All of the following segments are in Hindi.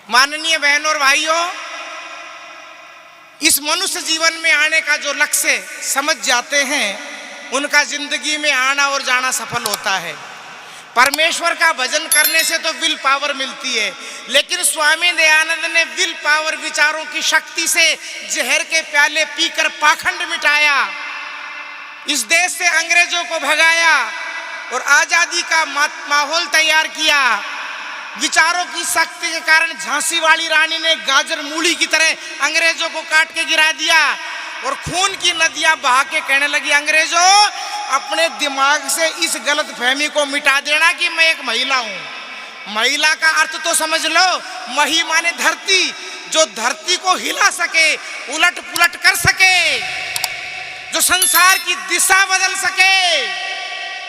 माननीय बहनों और भाइयों, इस मनुष्य जीवन में आने का जो लक्ष्य समझ जाते हैं उनका जिंदगी में आना और जाना सफल होता है। परमेश्वर का भजन करने से तो विल पावर मिलती है, लेकिन स्वामी दयानंद ने विल पावर विचारों की शक्ति से जहर के प्याले पीकर पाखंड मिटाया, इस देश से अंग्रेजों को भगाया और आजादी का माहौल तैयार किया। विचारों की शक्ति के कारण झांसी वाली रानी ने गाजर मूली की तरह अंग्रेजों को काट के गिरा दिया और खून की नदियां बहा के कहने लगी, अंग्रेजों अपने दिमाग से इस गलत फहमी को मिटा देना कि मैं एक महिला हूं। महिला का अर्थ तो समझ लो, मही माने धरती, जो धरती को हिला सके, उलट पुलट कर सके, जो संसार की दिशा बदल सके,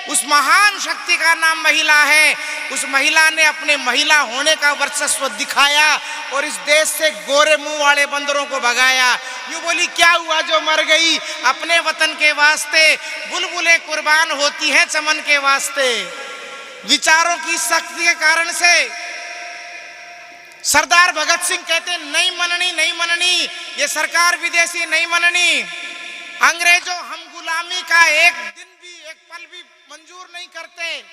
उस महान शक्ति का नाम महिला है। उस महिला ने अपने महिला होने का वर्चस्व दिखाया और इस देश से गोरे मुंह वाले बंदरों को भगाया। यूं बोली, क्या हुआ जो मर गई अपने वतन के वास्ते, बुलबुलें कुर्बान होती हैं चमन के वास्ते। विचारों की शक्ति के कारण से सरदार भगत सिंह कहते, नहीं मननी नहीं मननी, ये सरकार विदेशी नहीं मननी, अंग्रेजों हम गुलामी का एक दिन भी एक पल भी मंजूर नहीं करते।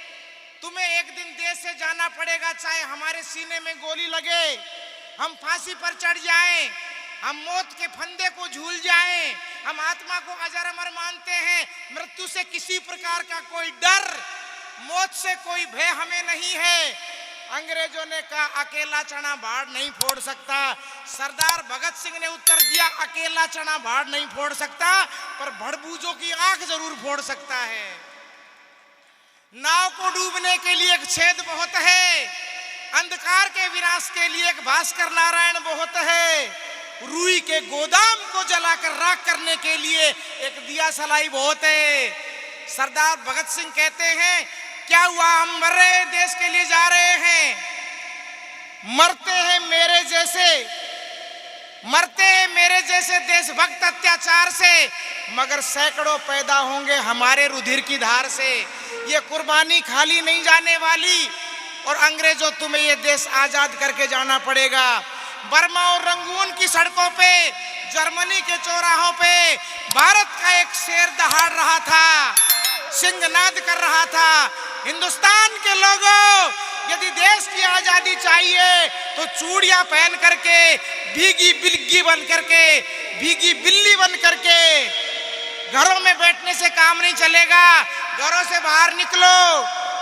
तुम्हें एक दिन देश से जाना पड़ेगा, चाहे हमारे सीने में गोली लगे, हम फांसी पर चढ़ जाएं, हम मौत के फंदे को झूल जाएं, हम आत्मा को अजर अमर मानते हैं। मृत्यु से किसी प्रकार का कोई डर, मौत से कोई भय हमें नहीं है। अंग्रेजों ने कहा, अकेला चना भाड़ नहीं फोड़ सकता। सरदार भगत सिंह ने उत्तर दिया, अकेला चना भाड़ नहीं फोड़ सकता, पर भड़बूजों की आंख जरूर फोड़ सकता है। नाव को डूबने के लिए एक छेद बहुत है, अंधकार के विनाश के लिए एक भास्कर नारायण बहुत है, रुई के गोदाम को जलाकर राख करने के लिए एक दिया सलाई बहुत है। सरदार भगत सिंह कहते हैं, क्या हुआ, हम मर रहे देश के लिए जा रहे हैं, मरते हैं मेरे जैसे, मरते हैं मेरे जैसे देशभक्त अत्याचार से, मगर सैकड़ों पैदा होंगे हमारे रुधिर की धार से। ये कुर्बानी खाली नहीं जाने वाली और अंग्रेजों तुम्हें ये देश आजाद करके जाना पड़ेगा। बर्मा और रंगून की सड़कों पे, जर्मनी के चौराहों पे भारत का एक शेर दहाड़ रहा था, सिंहनाद कर रहा था, हिंदुस्तान के लोगों यदि देश की आजादी चाहिए तो चूड़ियां पहन करके, भीगी बिल्ली बन करके, भीगी बिल्ली बन करके घरों में बैठने से काम नहीं चलेगा। घरों से बाहर निकलो,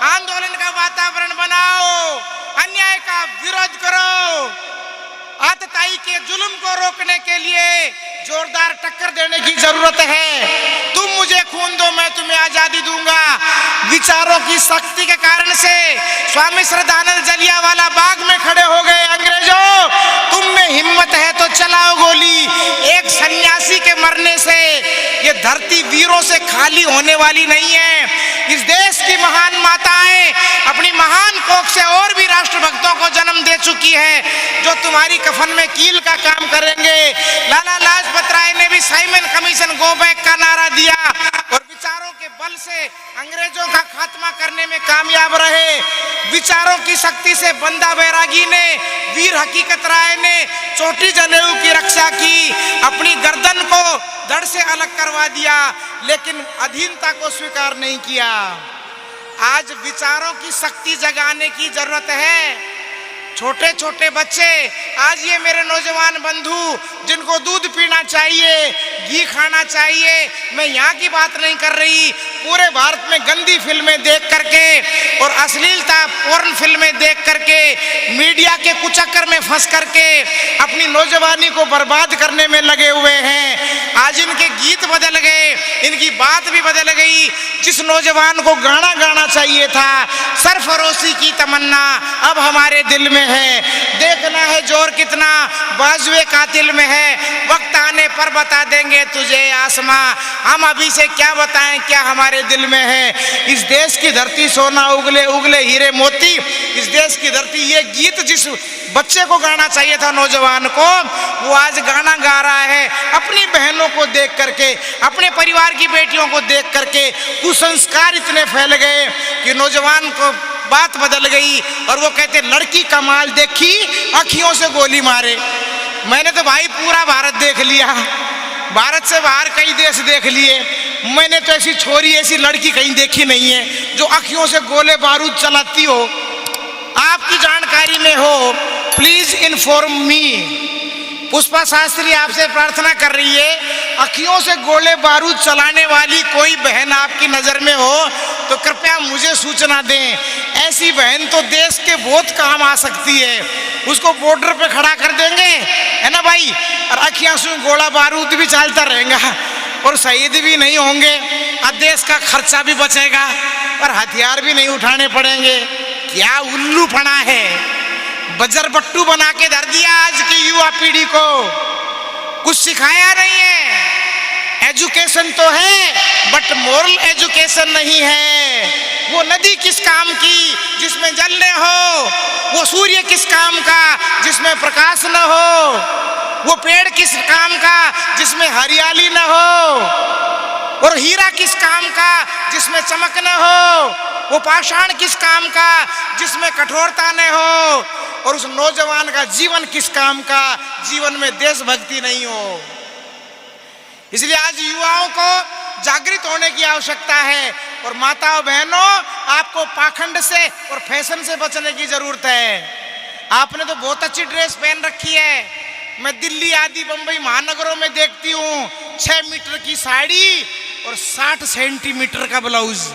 आंदोलन का वातावरण बनाओ, अन्याय का विरोध करो, आतताई के जुल्म को रोकने के लिए जोरदार टक्कर देने की जरूरत है। तुम मुझे खून दो, मैं तुम्हें आजादी दूंगा। विचारों की शक्ति के कारण से स्वामी श्रद्धानंद जलियांवाला बाग में खड़े हो गए, अंग्रेजों तुम में हिम्मत है तो चलाओ गोली। एक सन्यासी के मरने से ये धरती वीरों से खाली होने वाली नहीं है। इस देश की महान माताएं अपनी महान कोख से और भी राष्ट्रभक्तों को जन्म दे चुकी है जो तुम्हारी कफन में कील का काम करेंगे। लाला लाजपत राय ने भी साइमन कमीशन गो बैक का नारा दिया और विचारों के बल से अंग्रेजों का खात्मा करने में कामयाब रहे। विचारों की शक्ति से बंदा बैरागी ने, वीर हकीकत राय ने चोटी जनेऊ की रक्षा की, अपनी गर्दन को धड़ से अलग करवा दिया, लेकिन अधीनता को स्वीकार नहीं किया। आज विचारों की शक्ति जगाने की जरूरत है। छोटे छोटे बच्चे, आज ये मेरे नौजवान बंधु जिनको दूध पीना चाहिए, घी खाना चाहिए, मैं यहाँ की बात नहीं कर रही, पूरे भारत में गंदी फिल्में देख करके और अश्लीलता पोर्न फिल्में देख करके, मीडिया के कुचक्कर में फंस करके अपनी नौजवानी को बर्बाद करने में लगे हुए हैं। आज इनके गीत बदल गए, इनकी बात भी बदल गई। जिस नौजवान को गाना गाना चाहिए था, सरफरोशी की तमन्ना अब हमारे दिल में है, देखना है जोर कितना बाजुए कातिल में है, वक्त आने पर बता देंगे तुझे आसमां, हम अभी से क्या बताएं क्या हमारे दिल में है। इस देश की धरती सोना उगले उगले हीरे मोती, इस देश की धरती, ये गीत जिस बच्चे को गाना चाहिए था, नौजवान को, वो आज गाना गा रहा है अपनी बहनों को देख करके, अपने परिवार की बेटियों को देख करके। कुसंस्कार इतने फैल गए कि नौजवान को बात बदल गई और वो कहते लड़की का माल देखी अखियों से गोली मारे। मैंने तो भाई पूरा भारत देख लिया, भारत से बाहर कई देश देख लिए, मैंने तो ऐसी छोरी ऐसी लड़की कहीं देखी नहीं है जो अखियों से गोले बारूद चलाती हो। आपकी जानकारी में हो please inform me. Pushpa Shastri आपसे प्रार्थना कर रही है, अखियों से गोले बारूद चलाने वाली कोई बहन आपकी नजर में हो तो कृपया मुझे सूचना दें। ऐसी बहन तो देश के बहुत काम आ सकती है, उसको बॉर्डर पे खड़ा कर देंगे, है ना भाई, और अखियां से गोला बारूद भी चलता रहेगा और शहीद भी नहीं होंगे और देश का खर्चा भी बचेगा और हथियार भी नहीं उठाने पड़ेंगे। क्या उल्लूपना है, बजर बट्टू बना के धर दिया आज की युवा पीढ़ी को, कुछ सिखाया नहीं है। एजुकेशन तो है बट मोरल एजुकेशन नहीं है। वो नदी किस काम की जिसमें जल न हो, वो सूर्य किस काम का जिसमें प्रकाश न हो, वो पेड़ किस काम का जिसमें हरियाली न हो, और हीरा किस काम का जिसमें चमक न हो, वो पाषाण किस काम का जिसमें कठोरता न हो, और उस नौजवान का जीवन किस काम का जीवन में देशभक्ति नहीं हो। इसलिए आज युवाओं को जागृत होने की आवश्यकता है और माताओं बहनों आपको पाखंड से और फैशन से बचने की जरूरत है। आपने तो बहुत अच्छी ड्रेस पहन रखी है, मैं दिल्ली आदि बंबई महानगरों में देखती हूँ 6 मीटर की साड़ी और 60 सेंटीमीटर का ब्लाउज,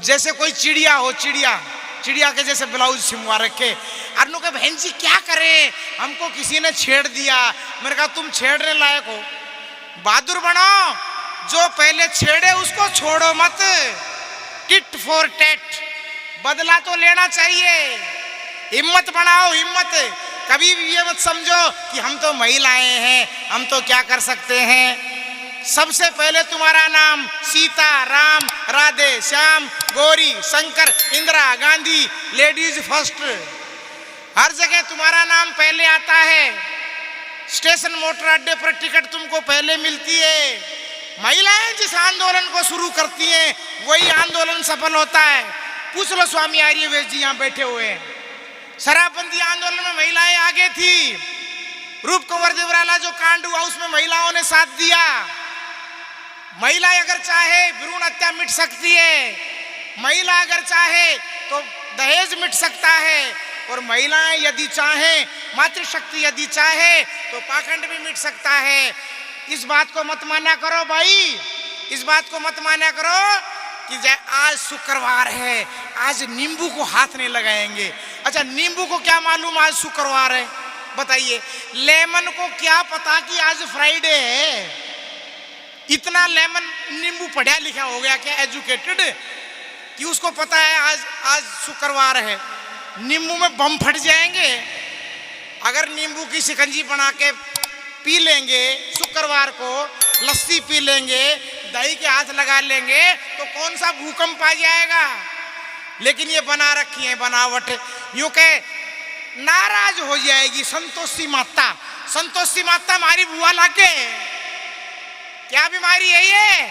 जैसे कोई चिड़िया हो, चिड़िया के जैसे ब्लाउज सिमवा रखे। अन्नू के बहन जी क्या करें, हमको किसी ने छेड़ दिया। मैंने कहा तुम छेड़ने लायक हो, बहादुर बनो, जो पहले छेड़े उसको छोड़ो मत। टिट फॉर टैट, बदला तो लेना चाहिए, हिम्मत बनाओ हिम्मत। कभी भी ये मत समझो कि हम तो महिलाएं हैं, हम तो क्या कर सकते हैं। सबसे पहले तुम्हारा नाम सीता, राम, राधे, श्याम, गौरी, शंकर, इंदिरा गांधी, लेडीज फर्स्ट, हर जगह तुम्हारा नाम पहले आता है। स्टेशन मोटर अड्डे पर टिकट तुमको पहले मिलती है। महिलाएं जिस आंदोलन को शुरू करती हैं वही आंदोलन सफल होता है। पूछ लो स्वामी आर्यवेश जी यहाँ बैठे हुए हैं, शराबबंदी आंदोलन में महिलाएं आगे थी। रूप कुंवर देवराला जो कांड हुआ उसमें महिलाओं ने साथ दिया। महिला अगर चाहे भ्रूण हत्या मिट सकती है, महिला अगर चाहे तो दहेज मिट सकता है, और महिलाएं यदि चाहें, मातृशक्ति यदि चाहे तो पाखंड भी मिट सकता है। इस बात को मत माना करो भाई, इस बात को मत माना करो कि आज शुक्रवार है, आज नींबू को हाथ नहीं लगाएंगे। अच्छा, नींबू को क्या मालूम आज शुक्रवार है, बताइए। लेमन को क्या पता कि आज फ्राइडे है। इतना लेमन नींबू पढ़ा लिखा हो गया क्या, एजुकेटेड, कि उसको पता है आज शुक्रवार है। नींबू में बम फट जाएंगे अगर नींबू की शिकंजी बना के पी लेंगे शुक्रवार को, लस्सी पी लेंगे, दही के हाथ लगा लेंगे तो कौन सा भूकंप आ जाएगा। लेकिन ये बना रखी है बनावट, यूं के नाराज हो जाएगी संतोषी माता। संतोषी माता हमारी बुआ लाके, क्या बीमारी है ये,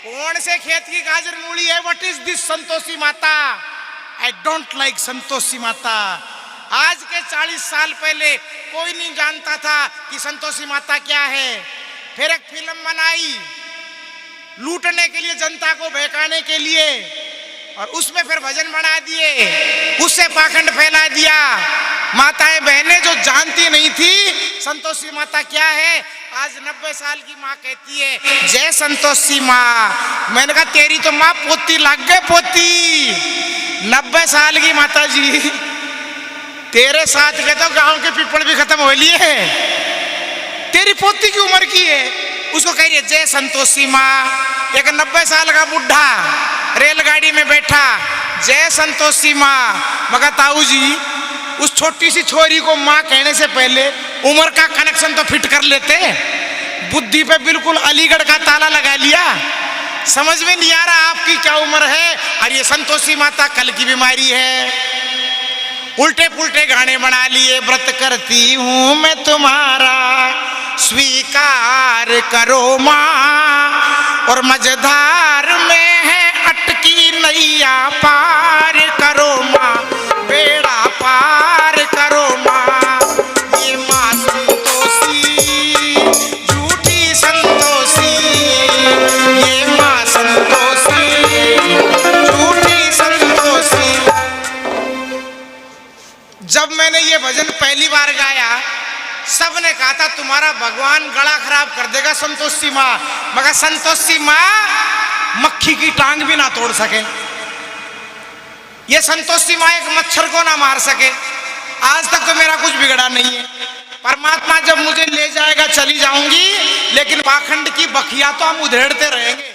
कौन से खेत की गाजर मूली है, what is this Santoshi Mata. I don't like Santoshi Mata. आज के 40 साल पहले कोई नहीं जानता था कि संतोषी माता क्या है। फिर एक फिल्म बनाई लूटने के लिए, जनता को बहकाने के लिए, और उसमें फिर भजन बना दिए, उससे पाखंड फैला दिया। माताएं बहनें जो जानती नहीं थी संतोषी माता क्या है, आज 90 साल की माँ कहती है जय संतोषी माँ। मैंने कहा तेरी तो माँ पोती लग गए, पोती 90 साल की माता जी, तेरे साथ के तो गांव के पीपल भी खत्म हो लिए हैं, तेरी पोती की उम्र की है, उसको कह रही है जय संतोषी माँ। एक 90 साल का बुढ़ा रेलगाड़ी में बैठा, जय संतोषी माँ। मगर ताऊ जी उस छोटी सी छोरी को माँ कहने से पहले उम्र का कनेक्शन तो फिट कर लेते, बुद्धि पे बिल्कुल अलीगढ़ का ताला लगा लिया। समझ में नहीं आ रहा आपकी क्या उम्र है, और ये संतोषी माता कल की बीमारी है। उल्टे पुल्टे गाने बना लिए, व्रत करती हूं मैं तुम्हारा स्वीकार करो माँ, और मझधार में है अटकी नैया पार करो माँ, बेड़ा पार करो माँ। ये माँ संतोषी झूठी संतोषी, ये माँ संतोषी झूठी संतोषी। जब मैंने ये भजन पहली बार गाया, सबने कहा था तुम्हारा भगवान गला खराब कर देगा संतोषी माँ। मगर संतोषी माँ मक्खी की टांग भी ना तोड़ सके, ये संतोषी माँ एक मच्छर को ना मार सके। आज तक तो मेरा कुछ बिगड़ा नहीं है। परमात्मा जब मुझे ले जाएगा चली जाऊंगी, लेकिन पाखंड की बखिया तो हम उधेड़ते रहेंगे।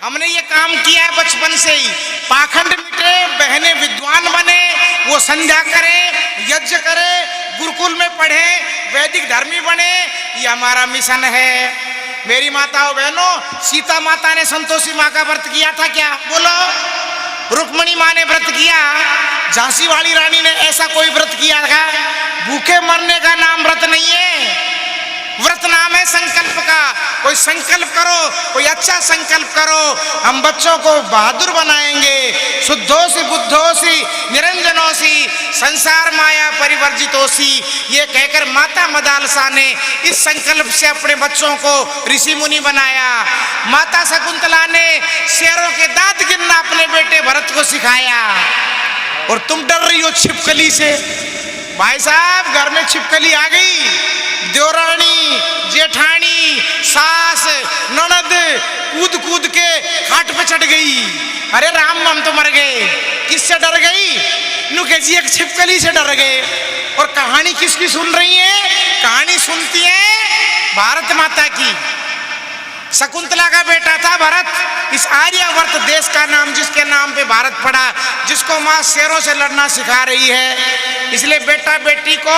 हमने ये काम किया है बचपन से ही। पाखंड मिटे, बहनें विद्वान बने, वो संध्या करे, यज्ञ करे, गुरुकुल में पढ़े, वैदिक धर्मी बने, ये हमारा मिशन है। मेरी माताओं बहनों, सीता माता ने संतोषी माँ का व्रत किया था क्या? बोलो। रुक्मणी माँ ने व्रत किया, झांसी वाली रानी ने ऐसा कोई व्रत किया था? भूखे मरने का नाम व्रत नहीं है। व्रत नाम है संकल्प का। कोई संकल्प करो, कोई अच्छा संकल्प करो, हम बच्चों को बहादुर बनाएंगे। शुद्धोसी बुद्धोसी निरंजनोसी संसार माया परिवर्जितोसी, ये कहकर माता मदालसा ने इस संकल्प से अपने बच्चों को ऋषि मुनि बनाया। माता शकुंतला ने शेरों के दांत गिनना अपने बेटे भरत को सिखाया। और तुम डर रही हो छिपकली से। भाई साहब, घर में छिपकली आ गई, देवरानी, जेठानी, सास, ननद कूद कूद के खाट पे चढ़ गई। अरे राम, हम तो मर गए। किससे डर गई? नुके जी एक छिपकली से डर गए। और कहानी किसकी सुन रही है? कहानी सुनती है भारत माता की। शकुंतला का बेटा था भरत। इस आर्यावर्त देश का नाम, जिसके नाम पे भारत पड़ा, जिसको माँ शेरों से लड़ना सिखा रही है। इसलिए बेटा बेटी को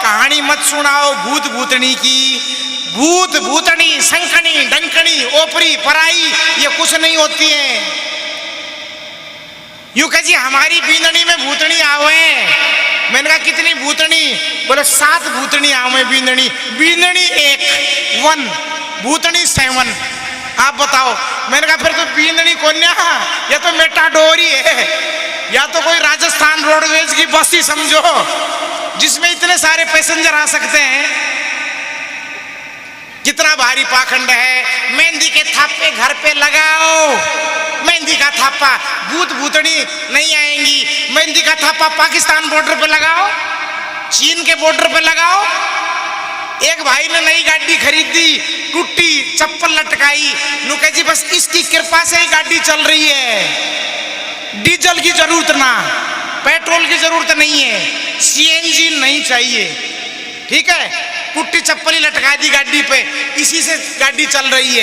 कहानी मत सुनाओ भूत भूतनी की। भूत भूतनी, संकनी, डंकनी, ओपरी, पराई, ये कुछ नहीं होती है। यूं कह जी हमारी बींदनी में भूतनी आवे। मैंने कहा कितनी भूतनी? बोले 7 भूतनी आवे बींदनी। बींदनी 1, 1, भूतनी 7। आप बताओ। मैंने कहा फिर तो बींदनी कोन्या, या तो मेटाडोरी है, या तो कोई राजस्थान रोडवेज की बस ही समझो, जिसमें इतने सारे पैसेंजर आ सकते हैं। कितना भारी पाखंड है। मेहंदी के थापे घर पे लगाओ, मेहंदी का थापा। भूत भूतनी नहीं आएंगी। मेहंदी का थापा पाकिस्तान बॉर्डर पे लगाओ, चीन के बॉर्डर पे लगाओ। एक भाई ने नई गाड़ी खरीदी, टूटी, चप्पल लटकाई। नुके जी बस इसकी कृपा से ही गाड़ी चल रही है। डीजल की जरूरत ना, पेट्रोल की जरूरत नहीं है, सीएनजी नहीं चाहिए। ठीक है, टूटी चप्पल लटका दी गाड़ी पे, इसी से गाड़ी चल रही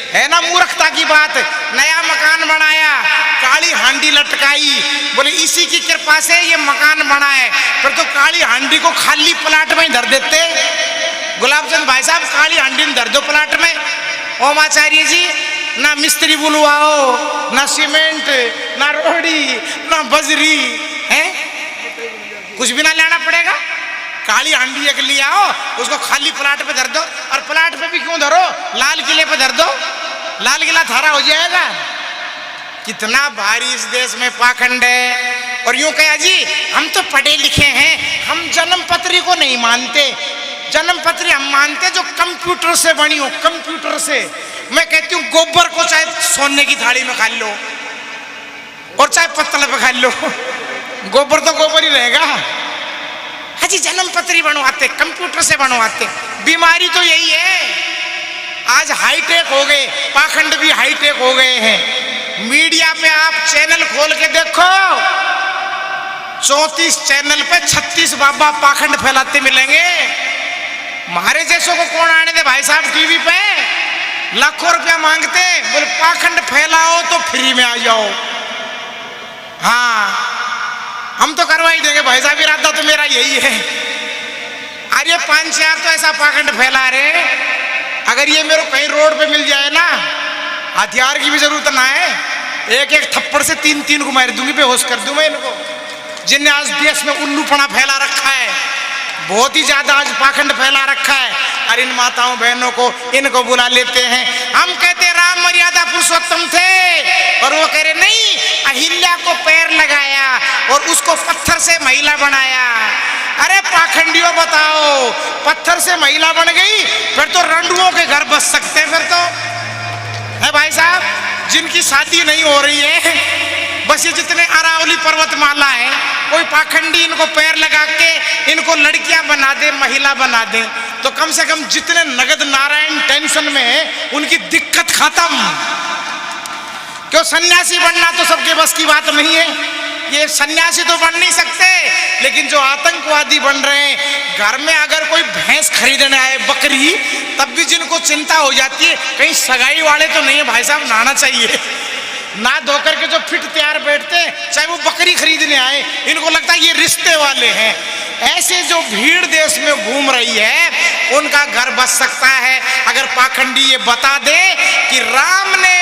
है ना? मूर्खता की बात। नया मकान बनाया, काली हांडी लटकाई, बोले इसी की कृपा से ये मकान बना है। फिर तो काली हांडी को खाली प्लाट में ही धर देते। गुलाबचंद भाई साहब, काली हांडी में धर दो प्लाट में। ओमाचार्य जी, ना मिस्त्री बुलवाओ, ना सीमेंट, ना रोड़ी, ना बजरी, है कुछ भी ना लाना पड़ेगा। काली हांडी एक ले आओ, उसको खाली प्लाट पे धर दो। और प्लाट पे भी क्यों धरो, लाल किले पे धर दो, लाल किला थारा हो जाएगा। कितना भारी इस देश में पाखंड है। और यूं कहा जी हम तो पढ़े लिखे हैं, हम जन्म पत्री को नहीं मानते। जन्म पत्री हम मानते जो कंप्यूटर से बनी हो, कंप्यूटर से। मैं कहती हूँ गोबर को चाहे सोने की थाली में खा लो और चाहे पत्तल पे खा लो, गोबर तो गोबर ही रहेगा। हाँ जी, जन्म पत्री बनवाते, कंप्यूटर से बनवाते। बीमारी तो यही है। आज हाईटेक हो गए, पाखंड भी हाईटेक हो गए हैं। मीडिया पे आप चैनल खोल के देखो, 34 चैनल पे 36 बाबा पाखंड फैलाते मिलेंगे। हमारे जैसों को कौन आने दे भाई साहब टीवी पे? लाखों रुपया मांगते, बोले पाखंड फैलाओ तो फ्री में आ जाओ। हाँ, हम तो करवा ही देंगे भाई साहब, इरादा तो मेरा यही है। अरे 5-4 तो ऐसा पाखंड फैला रहे, अगर ये मेरे को कहीं रोड पे मिल जाए ना, हथियार की भी जरूरत ना है, एक एक थप्पड़ से 3-3 को मार दूंगी, बेहोश कर दूं मैं इनको। जिनने आज देश में उल्लूपना फैला रखा है, बहुत ही ज्यादा आज पाखंड फैला रखा है। और इन माताओं बहनों को इनको बुला लेते हैं। हम कहते राम राम मर्यादा पुरुषोत्तम थे, और वो कह रहे नहीं, अहिल्या को पैर लगाया और उसको पत्थर से महिला बनाया। अरे पाखंडियों बताओ, पत्थर से महिला बन गई, फिर तो रंडुओं के घर बस सकते हैं। फिर तो है भाई साहब, जिनकी शादी नहीं हो रही है, बस ये जितने अरावली पर्वतमाला है, कोई पाखंडी इनको पैर लगा के इनको लड़कियां बना दे, महिला बना दे, तो कम से कम जितने नगद नारायण टेंशन में है उनकी दिक्कत खत्म। क्यों, सन्यासी बनना तो सबके बस की बात नहीं है। ये सन्यासी तो बन नहीं सकते, लेकिन जो आतंकवादी बन रहे हैं, घर में अगर कोई भैंस खरीदने आए, बकरी, तब भी जिनको चिंता हो जाती है कहीं सगाई वाले तो नहीं है भाई साहब, नहाना चाहिए। ना धोकर के जो फिट तैयार बैठते हैं, चाहे वो बकरी खरीदने आए, इनको लगता है ये रिश्ते वाले हैं। ऐसे जो भीड़ देश में घूम रही है, उनका घर बच सकता है अगर पाखंडी ये बता दे कि राम ने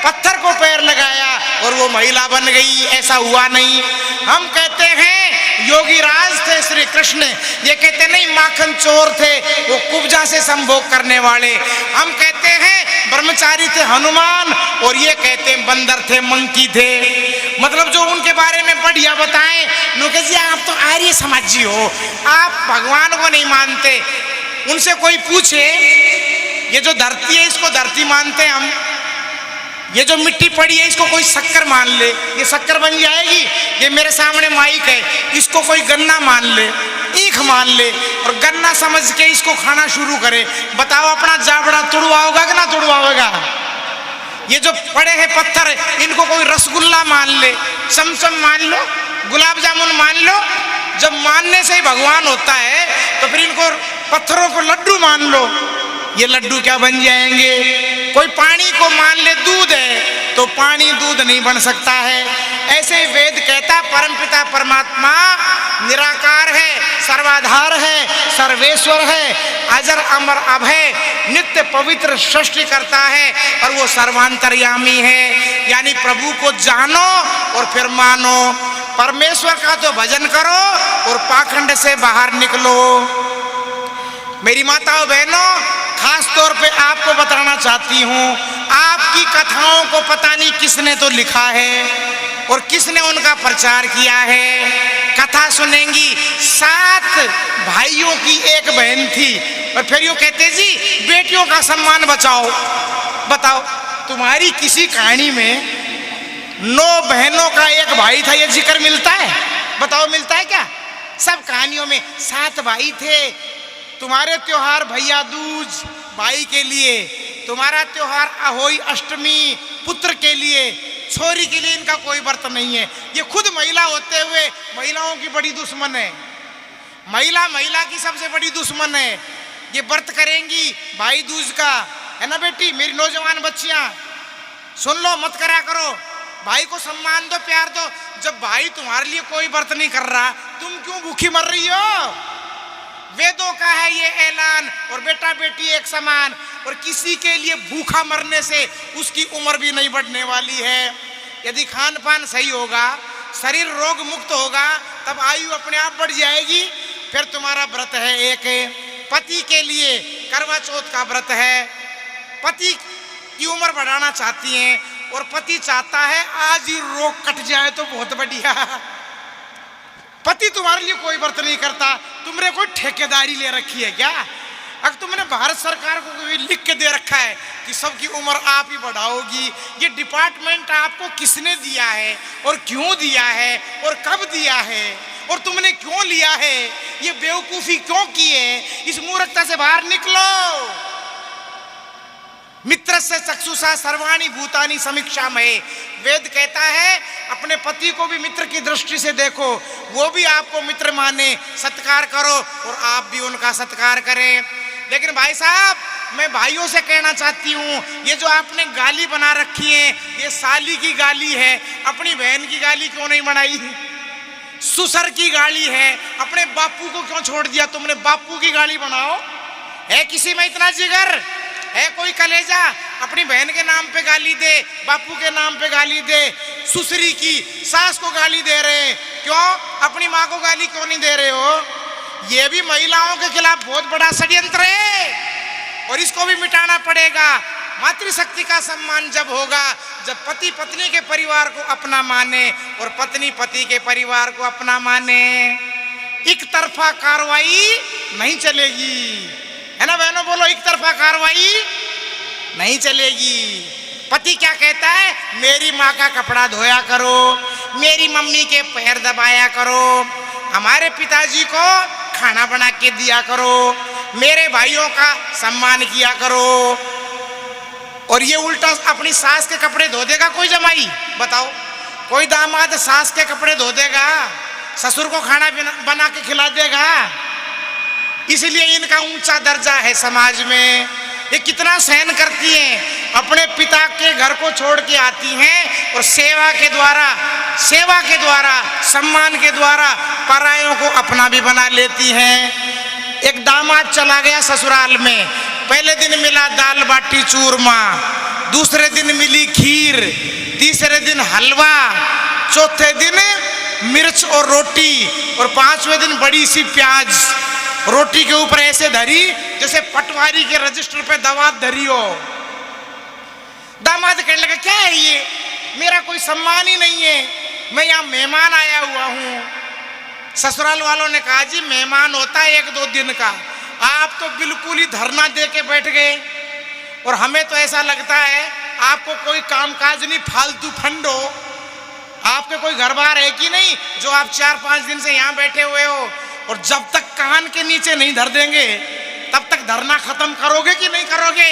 पत्थर को पैर लगाया और वो महिला बन गई। ऐसा हुआ नहीं। हम कहते हैं योगी राज थे श्री कृष्ण, ये कहते नहीं माखन चोर थे, वो कुब्जा से संभोग करने वाले। हम कहते हैं ब्रह्मचारी थे हनुमान, और ये कहते हैं बंदर थे, मंकी थे। मतलब जो उनके बारे में बढ़िया बताएं, नुके जी आप तो आर्य समाजी हो, आप भगवान को नहीं मानते। उनसे कोई पूछे, ये जो धरती है इसको धरती मानते हैं हम, ये जो मिट्टी पड़ी है इसको कोई शक्कर मान ले, ये शक्कर बन जाएगी। ये मेरे सामने माइक है, इसको कोई गन्ना मान ले, ईख मान ले, और गन्ना समझ के इसको खाना शुरू करे। बताओ अपना जाबड़ा तुड़वा होगा कि ना तुड़वा होगा? ये जो पड़े हैं पत्थर, इनको कोई रसगुल्ला मान ले, चमचम मान लो, गुलाब जामुन मान लो। जब मानने से ही भगवान होता है, तो फिर इनको पत्थरों को लड्डू मान लो, ये लड्डू क्या बन जाएंगे? कोई पानी को मान ले दूध है, तो पानी दूध नहीं बन सकता है। ऐसे ही वेद कहता परमपिता परमात्मा निराकार है, सर्वाधार है, सर्वेश्वर है, अजर अमर अभय, नित्य पवित्र सृष्टि करता है, और वो सर्वांतर्यामी है। यानी प्रभु को जानो और फिर मानो, परमेश्वर का तो भजन करो और पाखंड से बाहर निकलो। मेरी माताओं बहनों, खास तौर पे आपको बताना चाहती हूँ, आपकी कथाओं को पता नहीं किसने तो लिखा है और किसने उनका प्रचार किया है। कथा सुनेंगी, 7 भाइयों की एक बहन थी, और फिर यूँ कहते जी बेटियों का सम्मान बचाओ। बताओ, तुम्हारी किसी कहानी में 9 बहनों का एक भाई था, ये जिक्र मिलता है? बताओ मिलता है क्या? सब कहानियों में 7 भाई थे। तुम्हारे त्योहार भैया दूज भाई के लिए, तुम्हारा त्योहार अहोई अष्टमी पुत्र के लिए, छोरी के लिए इनका कोई व्रत नहीं है। ये खुद महिला होते हुए महिलाओं की बड़ी दुश्मन है। महिला की सबसे बड़ी दुश्मन है। ये व्रत करेंगी भाई दूज का, है ना बेटी? मेरी नौजवान बच्चियां सुन लो, मत करा करो, भाई को सम्मान दो, प्यार दो। जब भाई तुम्हारे लिए कोई व्रत नहीं कर रहा, तुम क्यों भूखी मर रही हो? वेदों का है ये ऐलान, और बेटा बेटी एक समान, और किसी के लिए भूखा मरने से उसकी उम्र भी नहीं बढ़ने वाली है। यदि खान पान सही होगा, शरीर रोग मुक्त होगा, तब आयु अपने आप बढ़ जाएगी। फिर तुम्हारा व्रत है एक, पति के लिए करवा चौथ का व्रत है। पति की उम्र बढ़ाना चाहती हैं, और पति चाहता है आज ही रोग कट जाए तो बहुत बढ़िया। पति तुम्हारे लिए कोई व्रत नहीं करता, तुमने कोई ठेकेदारी ले रखी है क्या? अगर तुमने भारत सरकार को लिख के दे रखा है कि सबकी उम्र आप ही बढ़ाओगी, ये डिपार्टमेंट आपको किसने दिया है और क्यों दिया है और कब दिया है और तुमने क्यों लिया है? ये बेवकूफी क्यों की है? इस मूर्खता से बाहर निकलो। मित्र से चक्षुषा सर्वाणी भूतानि समीक्षा में, वेद कहता है अपने पति को भी मित्र की दृष्टि से देखो, वो भी आपको मित्र माने, सत्कार करो और आप भी उनका सत्कार करें। लेकिन भाई साहब, मैं भाइयों से कहना चाहती हूँ, ये जो आपने गाली बना रखी है, ये साली की गाली है, अपनी बहन की गाली क्यों नहीं बनाई? ससुर की गाली है, अपने बापू को क्यों छोड़ दिया तुमने? बापू की गाली बनाओ। है किसी में इतना जिगर? है कोई कलेजा? अपनी बहन के नाम पे गाली दे, बापू के नाम पे गाली दे, ससुरी की सास को गाली दे रहे हैं, क्यों? अपनी माँ को गाली क्यों नहीं दे रहे हो? ये भी महिलाओं के खिलाफ बहुत बड़ा षड्यंत्र है और इसको भी मिटाना पड़ेगा। मातृशक्ति का सम्मान जब होगा जब पति पत्नी के परिवार को अपना माने और पत्नी पति के परिवार को अपना माने। एक तरफा कार्रवाई नहीं चलेगी, है ना बहनों, बोलो एक तरफा कार्रवाई नहीं चलेगी। पति क्या कहता है, मेरी माँ का कपड़ा धोया करो, मेरी मम्मी के पैर दबाया करो, हमारे पिताजी को खाना बना के दिया करो, मेरे भाइयों का सम्मान किया करो। और ये उल्टा अपनी सास के कपड़े धो देगा कोई जमाई, बताओ कोई दामाद सास के कपड़े धो देगा, ससुर को खाना बना के खिला देगा? इसलिए इनका ऊंचा दर्जा है समाज में। ये कितना सहन करती हैं, अपने पिता के घर को छोड़ के आती हैं और सेवा के द्वारा सम्मान के द्वारा परायों को अपना भी बना लेती हैं। एक दामाद चला गया ससुराल में, पहले दिन मिला दाल बाटी चूरमा, दूसरे दिन मिली खीर, तीसरे दिन हलवा, चौथे दिन मिर्च और रोटी, और पांचवें दिन बड़ी सी प्याज रोटी के ऊपर ऐसे धरी जैसे पटवारी के रजिस्टर पे दवात धरी हो। दामाद कहने लगा, क्या है ये, मेरा कोई सम्मान ही नहीं है, मैं यहाँ मेहमान आया हुआ हूँ। ससुराल वालों ने कहा, जी मेहमान होता है 1-2 दिन का, आप तो बिल्कुल ही धरना दे के बैठ गए, और हमें तो ऐसा लगता है आपको कोई कामकाज नहीं, फालतू फंड हो, आपके कोई घर बार है कि नहीं जो आप 4-5 दिन से यहाँ बैठे हुए हो, और जब तक कान के नीचे नहीं धर देंगे तब तक धरना खत्म करोगे कि नहीं करोगे?